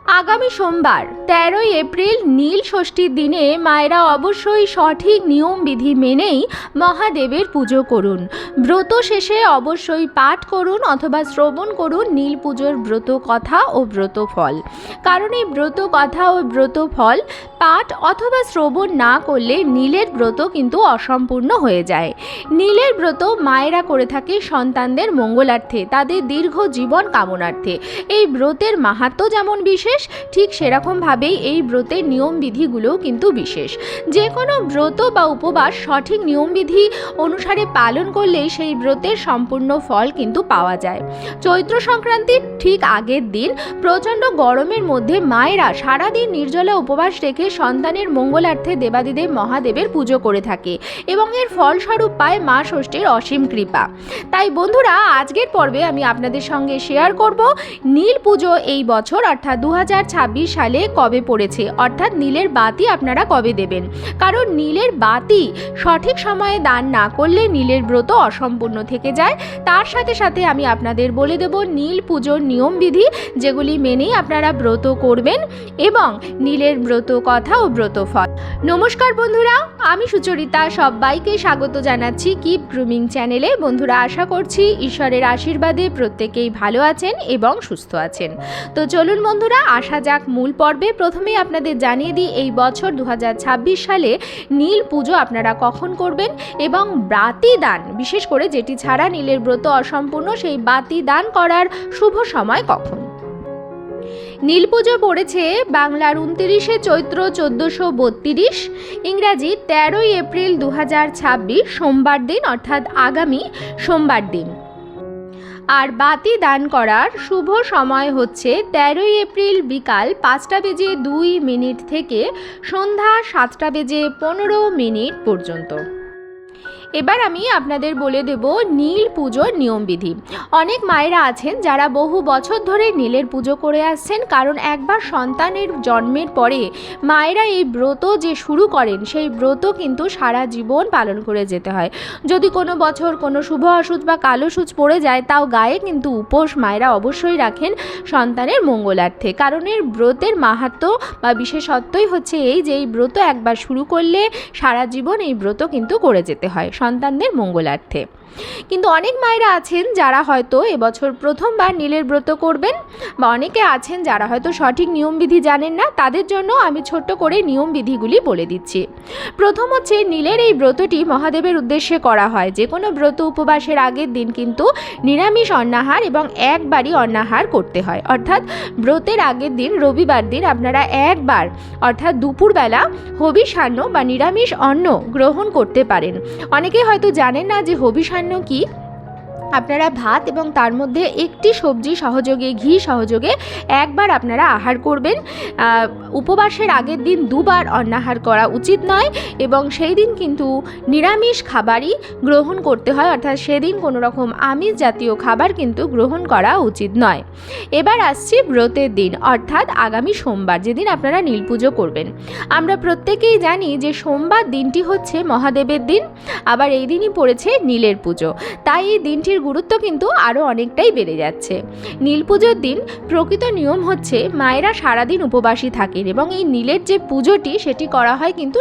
আগামী সোমবার ১৩ই এপ্রিল নীল ষষ্ঠীর দিনে মায়েরা অবশ্যই সঠিক নিয়মবিধি মেনেই মহাদেবের পুজো করুন। ব্রত শেষে অবশ্যই পাঠ করুন অথবা শ্রবণ করুন নীল পুজোর ব্রত কথা ও ব্রত ফল। কারণ এই ব্রত কথা ও ব্রত ফল পাঠ অথবা শ্রবণ না করলে নীলের ব্রত কিন্তু অসম্পূর্ণ হয়ে যায়। নীলের ব্রত মায়েরা করে থাকে সন্তানদের মঙ্গলার্থে, তাদের দীর্ঘ জীবন কামনার্থে। এই ব্রতের মাহাত্ম্য যেমন বিশেষ, ঠিক সেরকমভাবেই এই ব্রতের নিয়মবিধিগুলোও কিন্তু বিশেষ। যে কোনো ব্রত বা উপবাস সঠিক নিয়মবিধি অনুসারে পালন করলেই সেই ব্রতের সম্পূর্ণ ফল কিন্তু পাওয়া যায়। চৈত্র সংক্রান্তির ঠিক আগের দিন প্রচণ্ড গরমের মধ্যে মায়েরা সারাদিন নির্জলা উপবাস রেখে সন্তানের মঙ্গলার্থে দেবাদিদেব মহাদেবের পুজো করে থাকে এবং এর ফলস্বরূপ পায় মা ষষ্ঠীর অসীম কৃপা। তাই বন্ধুরা, আজকের পর্বে আমি আপনাদের সঙ্গে শেয়ার করব নীল পুজো এই বছর অর্থাৎ 2026 সালে কবে পড়েছে, অর্থাৎ নীলের বাতি আপনারা কবে দেবেন। কারণ নীলের বাতি সঠিক সময়ে দান না করলে নীলের ব্রত অসম্পূর্ণ থেকে যায়। তার সাথে সাথে আমি আপনাদের বলে দেব নীল পুজোর নিয়মবিধি, যেগুলি মেনেই আপনারা ব্রত করবেন এবং নীলের ব্রত কথা ও ব্রত ফল। নমস্কার বন্ধুরা, আমি সুচরিতা, সবাইকে স্বাগত জানাচ্ছি কিপ গ্রুমিং চ্যানেলে। বন্ধুরা, আশা করছি ঈশ্বরের আশীর্বাদে প্রত্যেকেই ভালো আছেন এবং সুস্থ আছেন। তো চলুন বন্ধুরা, আসা যাক মূল পর্বে। প্রথমেই আপনাদের জানিয়ে দিই এই বছর 2026 সালে নীল পুজো আপনারা কখন করবেন এবং বাতি দান, বিশেষ করে যেটি ছাড়া নীলের ব্রত অসম্পূর্ণ, সেই বাতি দান করার শুভ সময় কখন। নীল পুজো পড়েছে বাংলার 29শে চৈত্র 1432, ইংরাজি 13ই এপ্রিল 2026 সোমবার দিন, অর্থাৎ আগামী সোমবার দিন। আর বাতি দান করার শুভ সময় হচ্ছে 13ই এপ্রিল বিকাল 5:02 থেকে সন্ধ্যা 7:15 পর্যন্ত। এবার আমি আপনাদের বলে দেব নীল পুজোর নিয়মবিধি। অনেক মায়েরা আছেন যারা বহু বছর ধরে নীলের পুজো করে আসছেন, কারণ একবার সন্তানের জন্মের পরে মায়েরা এই ব্রত যে শুরু করেন সেই ব্রত কিন্তু সারা জীবন পালন করে যেতে হয়। যদি কোনো বছর কোনো শুভ অসুচ বা কালো সূচ পড়ে যায়, তাও গায়ে কিন্তু উপোস মায়েরা অবশ্যই রাখেন সন্তানের মঙ্গলার্থে। কারণ এর ব্রতের মাহাত্ম্য বা বিশেষত্বই হচ্ছে এই যে এই ব্রত একবার শুরু করলে সারা জীবন এই ব্রত কিন্তু করে যেতে হয় সন্তানদের মঙ্গলার্থে। কিন্তু অনেক মায়েরা আছেন যারা হয়তো এবছর প্রথমবার নীলের ব্রত করবেন, বা অনেকে আছেন যারা হয়তো সঠিক নিয়মবিধি জানেন না। তাদের জন্য আমি ছোট্ট করে নিয়মবিধিগুলি বলে দিচ্ছি। প্রথম হচ্ছে, নীলের এই ব্রতটি মহাদেবের উদ্দেশ্যে করা হয়। যে কোনো ব্রত উপবাসের আগের দিন কিন্তু নিরামিষ অন্নাহার এবং একবারই অন্নাহার করতে হয়। অর্থাৎ ব্রতের আগের দিন রবিবার দিন আপনারা একবার, অর্থাৎ দুপুরবেলা হবিষান্ন বা নিরামিষ অন্ন গ্রহণ করতে পারেন। অনেকে হয়তো জানেন না যে হবিষান্ন কি। আপনারা ভাত এবং তার মধ্যে একটি সবজি সহযোগে, ঘি সহযোগে একবার আপনারা আহার করবেন। উপবাসের আগের দিন দুবার অন্নাহার করা উচিত নয় এবং সেই দিন কিন্তু নিরামিষ খাবারই গ্রহণ করতে হয়, অর্থাৎ সেদিন কোনো রকম আমিষ জাতীয় খাবার কিন্তু গ্রহণ করা উচিত নয়। এবার আসছি ব্রতের দিন, অর্থাৎ আগামী সোমবার, যেদিন আপনারা নীল পুজো করবেন। আমরা প্রত্যেকেই জানি যে সোমবার দিনটি হচ্ছে মহাদেবের দিন, আবার এই দিনই পড়েছে নীলের পুজো। তাই এই দিনটির গুরুত্ব কিন্তু আরও অনেকটাই বেড়ে যাচ্ছে। নীল পুজোর দিন প্রকৃত নিয়ম হচ্ছে মায়েরা সারাদিন উপবাসী থাকেন এবং এই নীলের যে পুজোটি সেটি করা হয় কিন্তু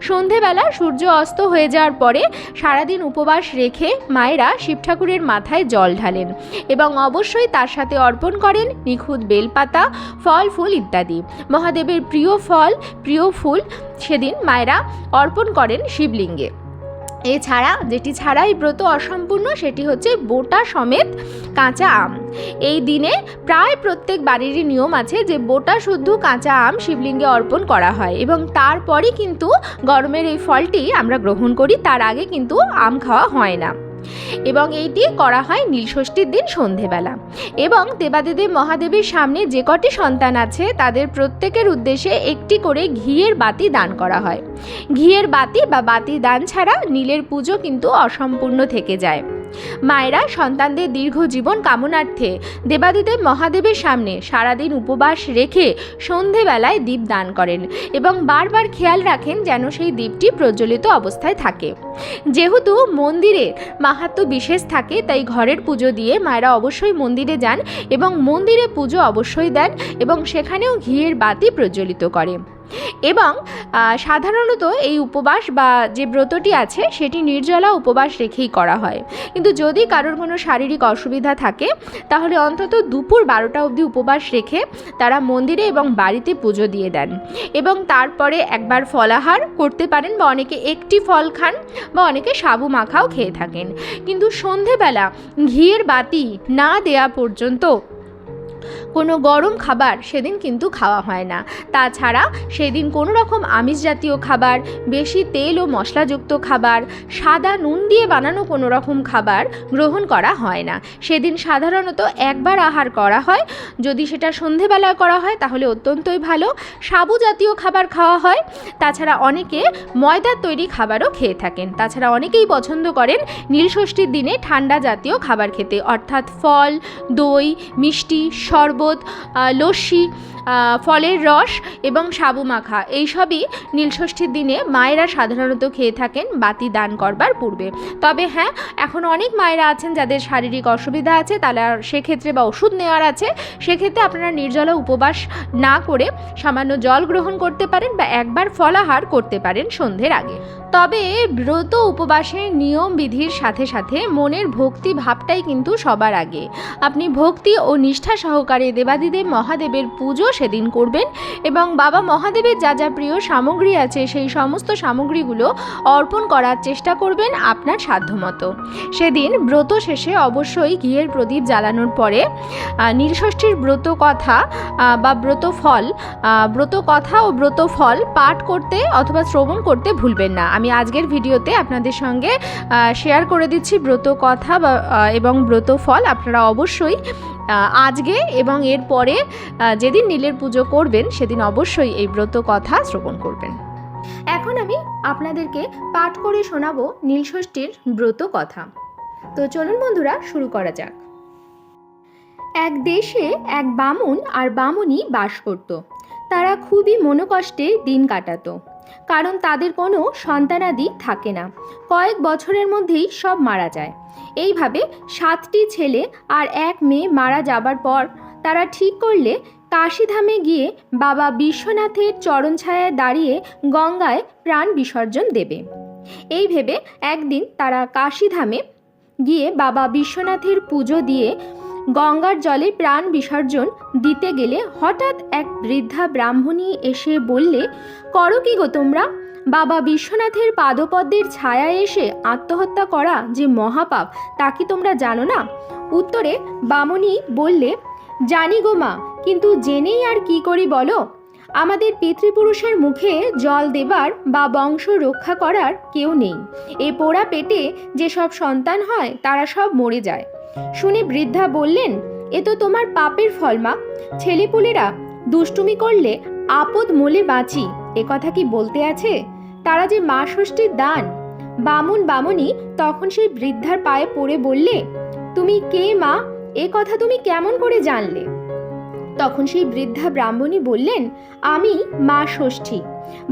সন্ধেবেলা সূর্য অস্ত হয়ে যাওয়ার পরে সারাদিন উপবাস রেখে মায়েরা শিব ঠাকুরের মাথায় জল ঢালেন এবং অবশ্যই তার সাথে অর্পণ করেন নিখুঁত বেলপাতা, ফল ফুল ইত্যাদি। মহাদেবের প্রিয় ফুল সেদিন মায়েরা অর্পণ করেন শিবলিঙ্গে। এছাড়া যেটি ছাড়াই ব্রত অসম্পূর্ণ সেটি হচ্ছে বোটা সমেত কাঁচা আম। এই দিনে প্রায় প্রত্যেক বাড়িরই নিয়ম আছে যে বোটা শুদ্ধ কাঁচা আম শিবলিঙ্গে অর্পণ করা হয় এবং তারপরই কিন্তু গরমের এই ফলটি আমরা গ্রহণ করি, তার আগে কিন্তু আম খাওয়া হয় না। এবং এইটি করা হয় নীল ষষ্ঠীর দিন সন্ধেবেলা। এবং দেবাদিদেব মহাদেবের সামনে যে কটি সন্তান আছে তাদের প্রত্যেকের উদ্দেশ্যে একটি করে ঘিয়ের বাতি দান করা হয়। ঘিয়ের বাতি বা বাতি দান ছাড়া নীলের পুজো কিন্তু অসম্পূর্ণ থেকে যায়। মায়েরা সন্তানদের দীর্ঘ জীবন কামনার্থে দেবাদিদেব মহাদেবের সামনে সারাদিন উপবাস রেখে সন্ধেবেলায় দীপ দান করেন এবং বারবার খেয়াল রাখেন যেন সেই দীপটি প্রজ্বলিত অবস্থায় থাকে। যেহেতু মন্দিরের মাহাত্ম্য বিশেষ থাকে, তাই ঘরের পুজো দিয়ে মায়েরা অবশ্যই মন্দিরে যান এবং মন্দিরে পুজো অবশ্যই দেন এবং সেখানেও ঘিয়ের বাতি প্রজ্বলিত করে। এবং সাধারণত এই উপবাস বা যে ব্রতটি আছে সেটি নির্জলা উপবাস রেখেই করা হয়। কিন্তু যদি কারোর কোনো শারীরিক অসুবিধা থাকে তাহলে অন্তত দুপুর 12টা অবধি উপবাস রেখে তারা মন্দিরে এবং বাড়িতে পুজো দিয়ে দেন এবং তারপরে একবার ফলাহার করতে পারেন বা অনেকে একটি ফল খান বা অনেকে সাবু মাখাও খেয়ে থাকেন। কিন্তু সন্ধেবেলা ঘিয়ের বাতি না দেয়া পর্যন্ত কোনো গরম খাবার সেদিন কিন্তু খাওয়া হয় না। তাছাড়া সেদিন কোনো রকম আমিষ জাতীয় খাবার, বেশি তেল ও মশলাযুক্ত খাবার, সাদা নুন দিয়ে বানানো কোনো রকম খাবার গ্রহণ করা হয় না। সেদিন সাধারণত একবার আহার করা হয়, যদি সেটা সন্ধেবেলায় করা হয় তাহলে অত্যন্তই ভালো। সাবু জাতীয় খাবার খাওয়া হয়। তাছাড়া অনেকে ময়দার তৈরি খাবারও খেয়ে থাকেন। তাছাড়া অনেকেই পছন্দ করেন নীলষষ্ঠীর দিনে ঠান্ডা জাতীয় খাবার খেতে, অর্থাৎ ফল, দই, মিষ্টি, শরবত, লস্যি, ফলের রস এবং সাবু মাখা, এইসবই নীলষষ্ঠীর দিনে মায়েরা সাধারণত খেয়ে থাকেন বাতি দান করবার পূর্বে। তবে হ্যাঁ, এখন অনেক মায়েরা আছেন যাদের শারীরিক অসুবিধা আছে, তারা সেক্ষেত্রে বা ওষুধ নেওয়ার আছে, সেক্ষেত্রে আপনারা নির্জলা উপবাস না করে সামান্য জল গ্রহণ করতে পারেন বা একবার ফলাহার করতে পারেন সন্ধ্যের আগে। তবে ব্রত উপবাসের নিয়ম বিধির সাথে সাথে মনের ভক্তি ভাবটাই কিন্তু সবার আগে। আপনি ভক্তি ও নিষ্ঠা সহকারে দেবাদিদেব মহাদেবের পুজো সেদিন করবেন এবং বাবা মহাদেবের যা যা প্রিয় সামগ্রী আছে সেই সমস্ত সামগ্রীগুলো অর্পণ করার চেষ্টা করবেন আপনার সাধ্যমতো। সেদিন ব্রত শেষে অবশ্যই ঘিয়ের প্রদীপ জ্বালানোর পরে নীলষষ্ঠীর ব্রত কথা বা ব্রত কথা ও ব্রত ফল পাঠ করতে অথবা শ্রবণ করতে ভুলবেন না। আমি আজকের ভিডিওতে আপনাদের সঙ্গে শেয়ার করে দিচ্ছি ব্রত কথা এবং ব্রত ফল। আপনারা অবশ্যই আজকে এবং এর পরে যেদিন নীলের পুজো করবেন সেদিন অবশ্যই এই ব্রত কথা শ্রবণ করবেন। এখন আমি আপনাদেরকে পাঠ করে শোনাবো নীলষষ্ঠীর ব্রত কথা। তো চলুন বন্ধুরা, শুরু করা যাক। এক দেশে এক বামুন আর বামুনি বাস করত। তারা খুবই মনোকষ্টে দিন কাটাতো, কারণ তাদের কোনো সন্তানাদি থাকে না। কয়েক বছরের মধ্যেই সব মারা যায়। এইভাবে 7টি ছেলে আর এক মেয়ে মারা যাবার পর তারা ঠিক করলে কাশীধামে গিয়ে বাবা বিশ্বনাথের চরণছায়ায় দাঁড়িয়ে গঙ্গায় প্রাণ বিসর্জন দেবে। এই ভেবে একদিন তারা কাশীধামে গিয়ে বাবা বিশ্বনাথের পুজো দিয়ে গঙ্গার জলে প্রাণ বিসর্জন দিতে গেলে হঠাৎ এক বৃদ্ধা ব্রাহ্মণী এসে বললে, করো কি গো তোমরা? বাবা বিশ্বনাথের পাদপদ্মের ছায়ায় এসে আত্মহত্যা করা যে মহাপাপ, তা কি তোমরা জানো না? উত্তরে বামুনি বললে, জানি গো মা, কিন্তু জেনেই আর কি করি বলো? আমাদের পিতৃপুরুষের মুখে জল দেবার বা বংশ রক্ষা করার কেউ নেই। এ পোড়া পেটে যেসব সন্তান হয় তারা সব মরে যায়। শুনে বৃদ্ধা বললেন, এ তো তোমার পাপের ফল মা। ছেলেপুলেরা দুষ্টুমি করলে আপদ মোলে বাঁচি, এ কথা কি বলতে আছে? তারা যে মা ষষ্ঠীর দান। বামুন বামুনি তখন সেই বৃদ্ধার পায়ে পড়ে বললে, তুমি কে মা? এ কথা তুমি কেমন করে জানলে? তখন সেই বৃদ্ধা ব্রাহ্মণী বললেন, আমি মা ষষ্ঠী।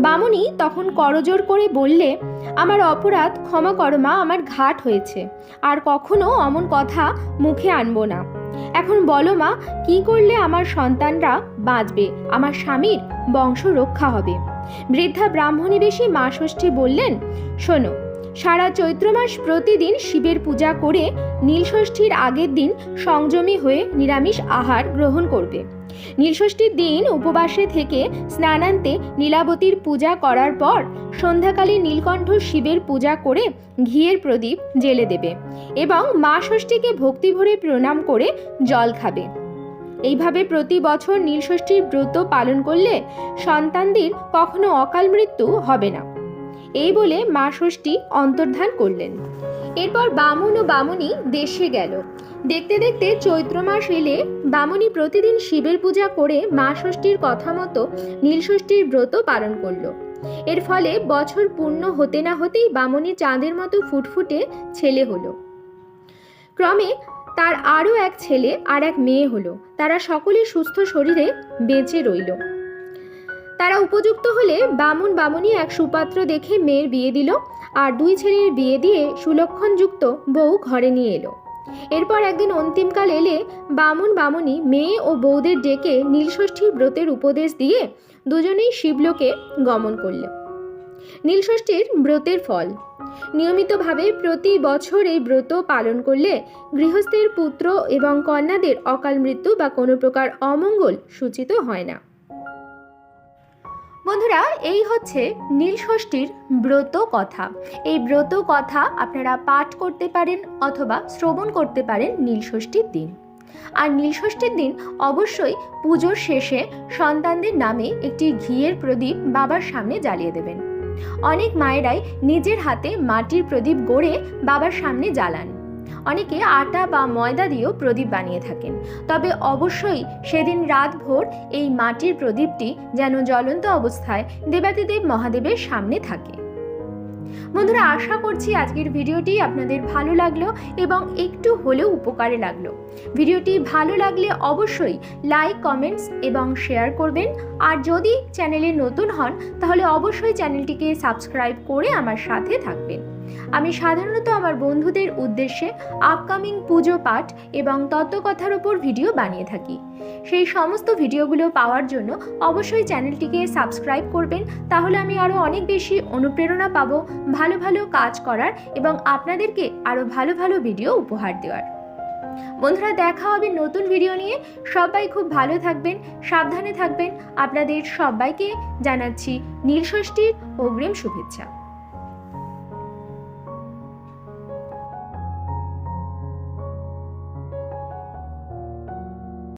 বামুনি তখন করজোড় করে বললে, আমার অপরাধ ক্ষমা করো মা, আমার ঘাট হয়েছে, আর কখনো অমন কথা মুখে আনবো না। এখন বলো মা, কি করলে আমার সন্তানরা বাঁচবে, আমার স্বামীর বংশ রক্ষা হবে? বৃদ্ধা ব্রাহ্মণী বেশি মা ষষ্ঠী বললেন, শোনো, সারা চৈত্র মাস প্রতিদিন শিবের পূজা করে নীলষষ্ঠীর আগের দিন সংযমী হয়ে নিরামিষ আহার গ্রহণ করবে। নীলষষ্ঠীর দিন উপবাসে থেকে স্নানান্তে নীলাবতীর পূজা করার পর সন্ধ্যাকালে নীলকণ্ঠ শিবের পূজা করে ঘিয়ের প্রদীপ জ্বেলে দেবে এবং মা ষষ্ঠীকে ভক্তিভরে প্রণাম করে জল খাবে। এইভাবে প্রতি বছর নীলষষ্ঠীর ব্রত পালন করলে সন্তানদের কখনো অকাল মৃত্যু হবে না। এই বলে মা ষষ্ঠী অন্তর্ধান করলেন। এরপর বামুন ও বামুনি দেশে গেল। দেখতে দেখতে চৈত্র মাস এলে বামুনি প্রতিদিন শিবের পূজা করে মা ষষ্ঠীর কথা মতো নীলষষ্ঠীর ব্রত পালন করল। এর ফলে বছর পূর্ণ হতে না হতেই বামুনি চাঁদের মতো ফুটফুটে ছেলে হলো। ক্রমে তার আরও এক ছেলে আর এক মেয়ে হলো। তারা সকলে সুস্থ শরীরে বেঁচে রইল। তারা উপযুক্ত হলে বামুন বামুনি এক সুপাত্র দেখে মেয়ের বিয়ে দিল, আর দুই ছেলের বিয়ে দিয়ে সুলক্ষণযুক্ত বউ ঘরে নিয়ে এলো। এরপর একদিন অন্তিমকাল এলে বামুন বামুনি মেয়ে ও বউদের ডেকে নীলষষ্ঠীর ব্রতের উপদেশ দিয়ে দুজনেই শিবলোকে গমন করল। নীলষষ্ঠীর ব্রতের ফল। নিয়মিতভাবে প্রতি বছর এই ব্রত পালন করলে গৃহস্থের পুত্র এবং কন্যাদের অকাল মৃত্যু বা কোনো প্রকার অমঙ্গল সূচিত হয় না। বন্ধুরা, এই হচ্ছে নীলষষ্ঠীর ব্রত কথা। এই ব্রত কথা আপনারা পাঠ করতে পারেন অথবা শ্রবণ করতে পারেন নীলষষ্ঠীর দিন। আর নীলষষ্ঠীর দিন অবশ্যই পুজোর শেষে সন্তানদের নামে একটি ঘিয়ের প্রদীপ বাবার সামনে জ্বালিয়ে দেবেন। অনেক মায়েরাই নিজের হাতে মাটির প্রদীপ গড়ে বাবার সামনে জ্বালান। অনেকে আটা বা ময়দা দিয়েও প্রদীপ বানিয়ে থাকেন। তবে অবশ্যই সেদিন রাতভর এই মাটির প্রদীপটি যেন জ্বলন্ত অবস্থায় দেবাদিদেব মহাদেবের সামনে থাকে। বন্ধুরা, আশা করছি আজকের ভিডিওটি আপনাদের ভালো লাগলো এবং একটু হলেও উপকারে লাগলো। ভিডিওটি ভালো লাগলে অবশ্যই লাইক, কমেন্টস এবং শেয়ার করবেন। আর যদি চ্যানেলে নতুন হন তাহলে অবশ্যই চ্যানেলটিকে সাবস্ক্রাইব করে আমার সাথে থাকবেন। আমি সাধারণত আমার বন্ধুদের উদ্দেশ্যে আপকামিং পুজো পাঠ এবং তত্ত্বকথার উপর ভিডিও বানিয়ে থাকি। সেই সমস্ত ভিডিওগুলো পাওয়ার জন্য অবশ্যই চ্যানেলটিকে সাবস্ক্রাইব করবেন। তাহলে আমি আরও অনেক বেশি অনুপ্রেরণা পাবো ভালো ভালো কাজ করার এবং আপনাদেরকে আরও ভালো ভালো ভিডিও উপহার দেওয়ার। বন্ধুরা, দেখা হবে নতুন ভিডিও নিয়ে। সবাই খুব ভালো থাকবেন, সাবধানে থাকবেন। আপনাদের সবাইকে জানাচ্ছি নীলষষ্ঠীর অগ্রিম শুভেচ্ছা।